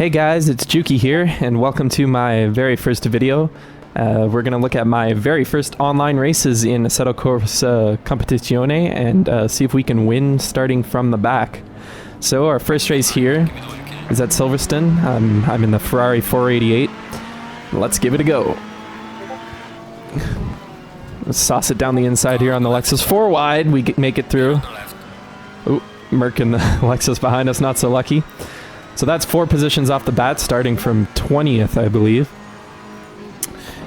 Hey guys, it's Juki here, and welcome to my very first video. We're going to look at my very first online races in Assetto Corsa Competizione and see if we can win starting from the back. So our first race here is at Silverstone. I'm in the Ferrari 488. Let's give it a go. Let's sauce it down the inside here on the Lexus. 4 wide, we make it through. Ooh, Merc and the Lexus behind us, not so lucky. So that's 4 positions off the bat, starting from 20th, I believe.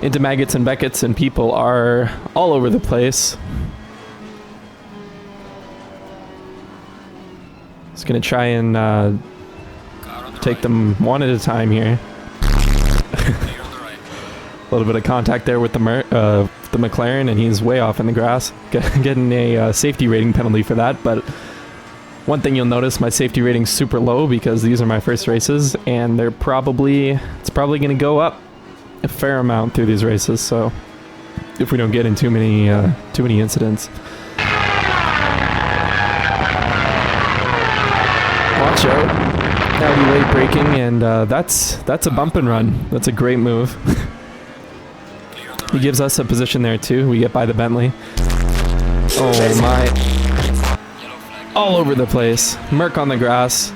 Into Maggots and Beckets, and people are all over the place. Just gonna try and take them one at a time here. A little bit of contact there with the McLaren, and he's way off in the grass. Getting a safety rating penalty for that, but one thing you'll notice, my safety rating's super low because these are my first races, and it's probably going to go up a fair amount through these races. So if we don't get in too many incidents, watch out! Audi late braking, and that's a bump and run. That's a great move. He gives us a position there too. We get by the Bentley. Oh my. All over the place. Merc on the grass.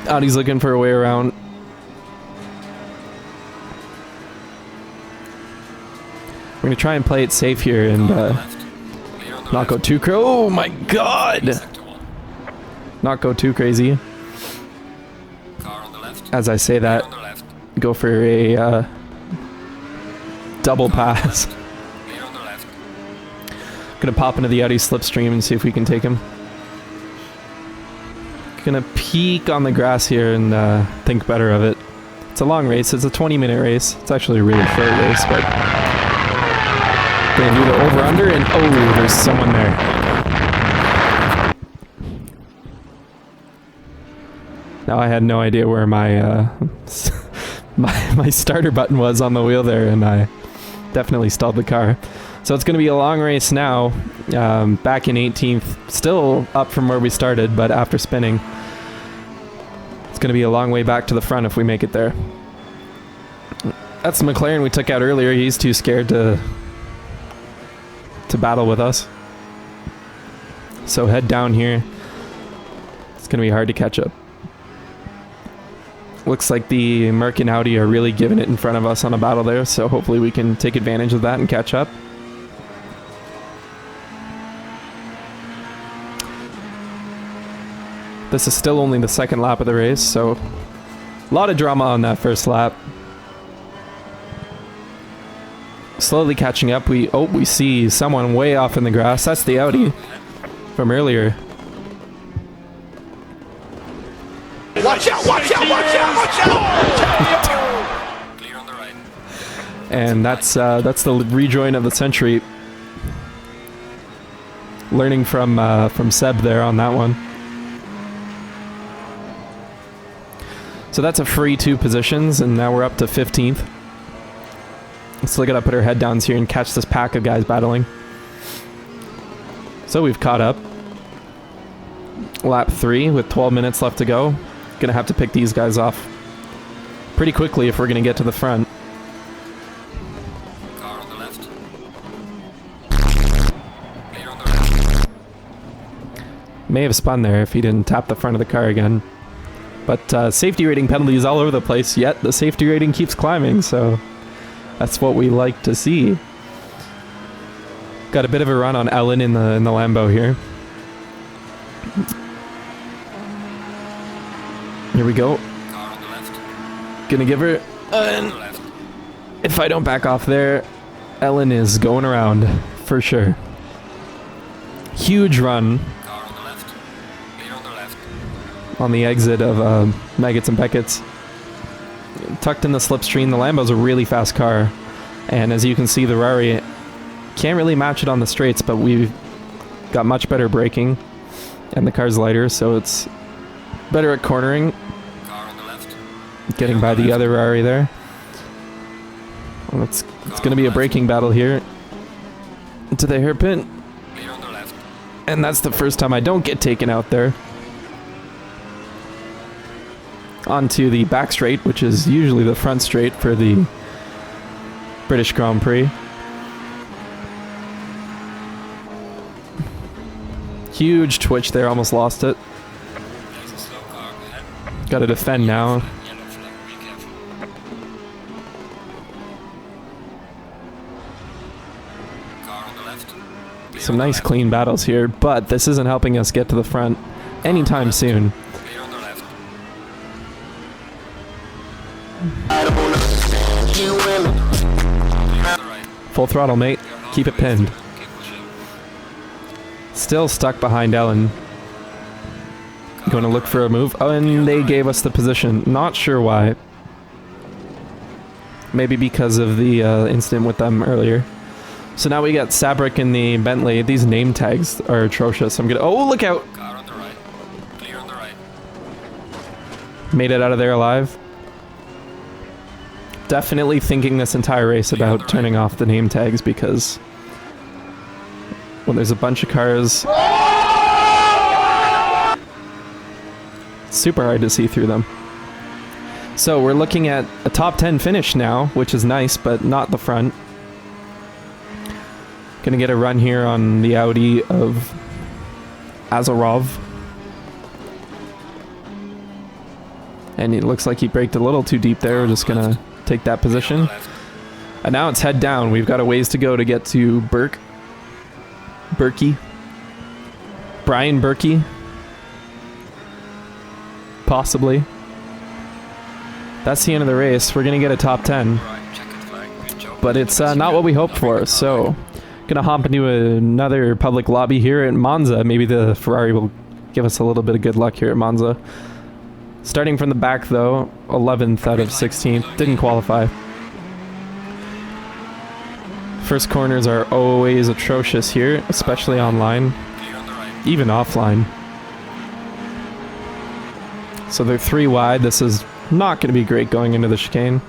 Audi's looking for a way around. We're going to try and play it safe here and not go too crazy. Oh my god! Not go too crazy. As I say that, go for a double pass. Gonna pop into the Audi slipstream and see if we can take him. Gonna peek on the grass here and think better of it. It's a long race. It's a 20-minute race. It's actually a really short race, but gonna do the over/under, and oh, there's someone there. Now I had no idea where my my starter button was on the wheel there, and I definitely stalled the car. So it's going to be a long race now. Back in 18th, still up from where we started, but after spinning, it's going to be a long way back to the front if we make it there. That's the McLaren we took out earlier. He's too scared to battle with us. So head down here. It's going to be hard to catch up. Looks like the Merc and Audi are really giving it in front of us on a battle there, so hopefully we can take advantage of that and catch up. This is still only the second lap of the race, so a lot of drama on that first lap. Slowly catching up. We see someone way off in the grass. That's the Audi from earlier. Watch out, watch out, watch out, watch out! Clear on the right. And that's the rejoin of the century. Learning from Seb there on that one. So that's a free 2 positions, and now we're up to 15th. Let's look it up, put our head downs here and catch this pack of guys battling. So we've caught up. Lap 3 with 12 minutes left to go. Gonna have to pick these guys off pretty quickly if we're gonna get to the front. Car on the left. Clear on the left. May have spun there if he didn't tap the front of the car again. But safety rating penalties all over the place, yet the safety rating keeps climbing, so that's what we like to see. Got a bit of a run on Ellen in the Lambo here. Here we go. Car on the left. Gonna give her if I don't back off there, Ellen is going around for sure. Huge run. Car on the left. Clear on the left. On the exit of Maggots and Beckets. Tucked in the slipstream. The Lambo's a really fast car, and as you can see, the Rari can't really match it on the straights, but we've got much better braking, and the car's lighter, so it's better at cornering. Car on the left. Getting by the other Rari there. Well, it's going to be a braking battle here into the hairpin, Clear on the left. and that's the first time I don't get taken out there. onto the back straight, which is usually the front straight for the British Grand Prix. Huge twitch there, almost lost it. Got to defend now. Some nice clean battles here, but this isn't helping us get to the front anytime soon. Full throttle, mate. Keep it pinned. Still stuck behind Ellen. Going to look for a move. Oh, and they gave us the position. Not sure why. Maybe because of the incident with them earlier. So now we got Sabrick in the Bentley. These name tags are atrocious. I'm gonna... Oh, look out! Car on the right. Clear on the right. Made it out of there alive. Definitely thinking this entire race about turning off the name tags because when there's a bunch of cars, it's super hard to see through them. So we're looking at a top 10 finish now, which is nice, but not the front. Gonna get a run here on the Audi of Azarov. And it looks like he braked a little too deep there. We're just gonna take that position. And now it's head down. We've got a ways to go to get to Brian Berkey. Possibly. That's the end of the race. We're gonna get a top 10. But it's not what we hoped for, so... Gonna hop into another public lobby here at Monza. Maybe the Ferrari will give us a little bit of good luck here at Monza. Starting from the back though, 11th out of 16th. Didn't qualify. First corners are always atrocious here, especially online. Even offline. So they're 3 wide. This is not going to be great going into the chicane.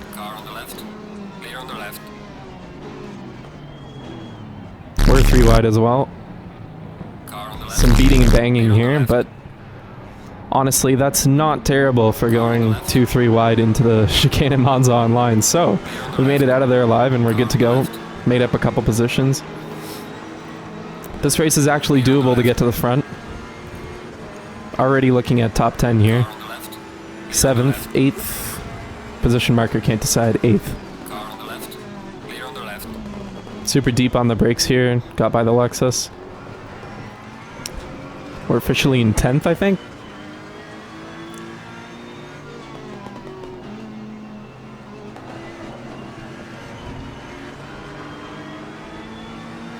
We're 3 wide as well. Some beating and banging here, but honestly, that's not terrible for going 2-3 wide into the chicane in Monza online. So we made it out of there alive and we're good to go. Made up a couple positions. This race is actually doable to get to the front. Already looking at top 10 here. 7th, 8th. Position marker can't decide. 8th. Super deep on the brakes here. Got by the Lexus. We're officially in 10th, I think.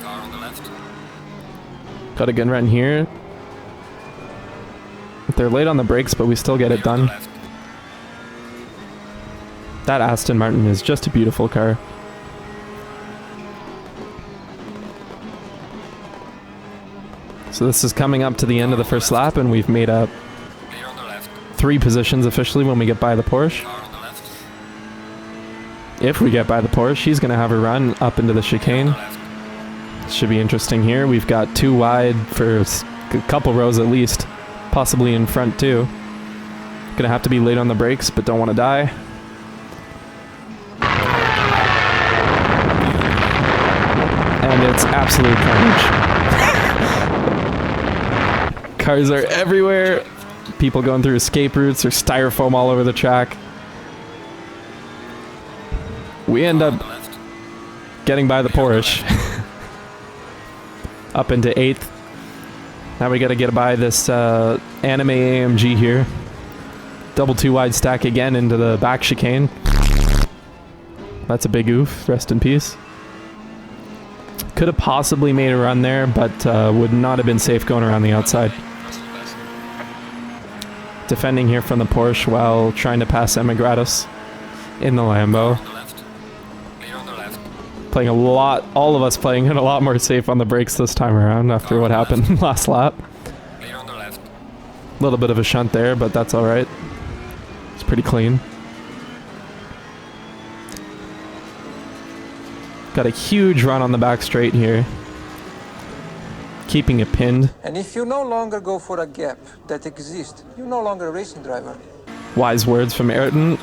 Car on the left. Got a good run here. They're late on the brakes, but we still get it done. That Aston Martin is just a beautiful car. So this is coming up to the end of the first lap, and we've made up 3 positions officially when we get by the Porsche. If we get by the Porsche, she's going to have a run up into the chicane. Should be interesting here. We've got 2 wide for a couple rows at least, possibly in front too. Gonna have to be late on the brakes, but don't want to die. And it's absolute carnage. Cars are everywhere. People going through escape routes. There's styrofoam all over the track. We end up getting by the Porsche. Up into 8th. Now we gotta get by this anime AMG here. Double 2 wide stack again into the back chicane. That's a big oof. Rest in peace. Could have possibly made a run there, but would not have been safe going around the outside. Defending here from the Porsche while trying to pass Emigratus in the Lambo. Playing a lot, all of us playing it a lot more safe on the brakes this time around after what happened last lap. A little bit of a shunt there, but that's alright. It's pretty clean. Got a huge run on the back straight here. Keeping it pinned. And if you no longer go for a gap that exists, you're no longer a racing driver. Wise words from Ayrton.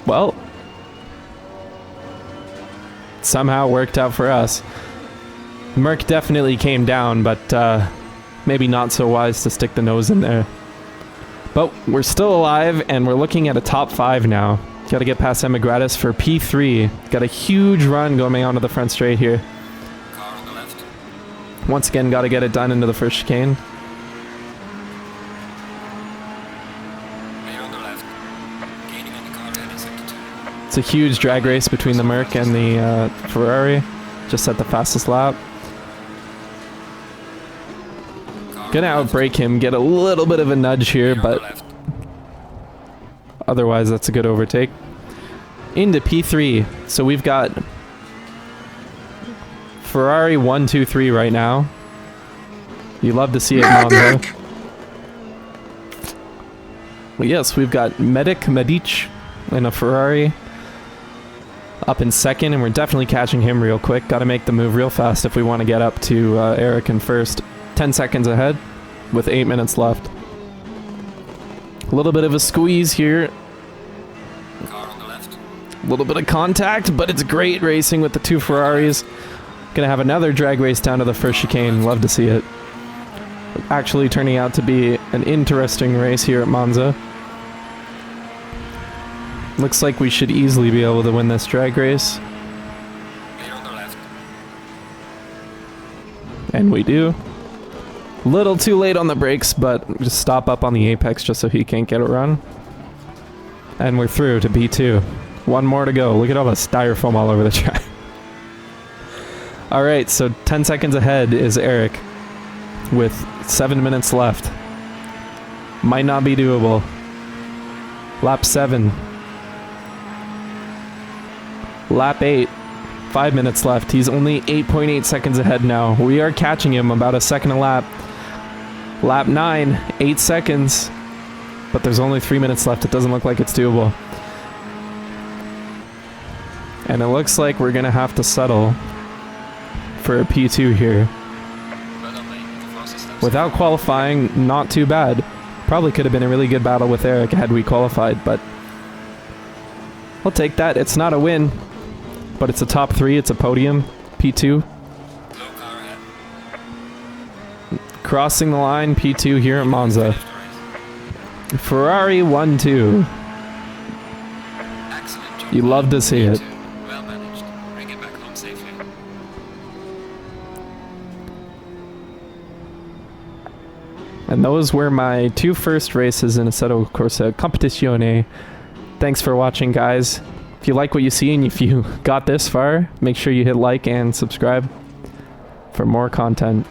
Well, somehow worked out for us. Merc definitely came down, but maybe not so wise to stick the nose in there. But we're still alive, and we're looking at a top 5 now. Got to get past Emigratis for P3. Got a huge run going onto the front straight here. Car on the left. Once again, got to get it done into the first chicane. Clear on the left. Gaining on the car ahead in sector 2. It's a huge drag race between the Merc and the Ferrari. Just at the fastest lap. Gonna outbrake him, get a little bit of a nudge here, but otherwise that's a good overtake. Into P3. So we've got Ferrari 1, 2, 3 right now. You love to see it, Monzo. Well, yes, we've got Medic in a Ferrari up in second, and we're definitely catching him real quick. Got to make the move real fast if we want to get up to Eric in first. 10 seconds ahead with 8 minutes left. A little bit of a squeeze here. Car on the left. A little bit of contact, but it's great racing with the 2 Ferraris. Gonna have another drag race down to the first chicane. Love to see it. Actually turning out to be an interesting race here at Monza. Looks like we should easily be able to win this drag race. Clear on the left. And we do. Little too late on the brakes, but just stop up on the apex just so he can't get it run. And we're through to B2. One more to go. Look at all the styrofoam all over the track. Alright, so 10 seconds ahead is Eric with 7 minutes left. Might not be doable. Lap 7. Lap 8. 5 minutes left. He's only 8.8 seconds ahead now. We are catching him about a second a lap. Lap 9, 8 seconds. But there's only 3 minutes left. It doesn't look like it's doable. And it looks like we're going to have to settle for a P2 here. Without qualifying, not too bad. Probably could have been a really good battle with Eric had we qualified, but I'll take that. It's not a win, but it's a top 3. It's a podium. P2. Crossing the line, P2 here at Monza. Ferrari 1-2. You love to see it. Well managed. Bring it back home safely. And those were my 2 first races in Assetto Corsa Competizione. Thanks for watching, guys. If you like what you see and if you got this far, make sure you hit like and subscribe for more content.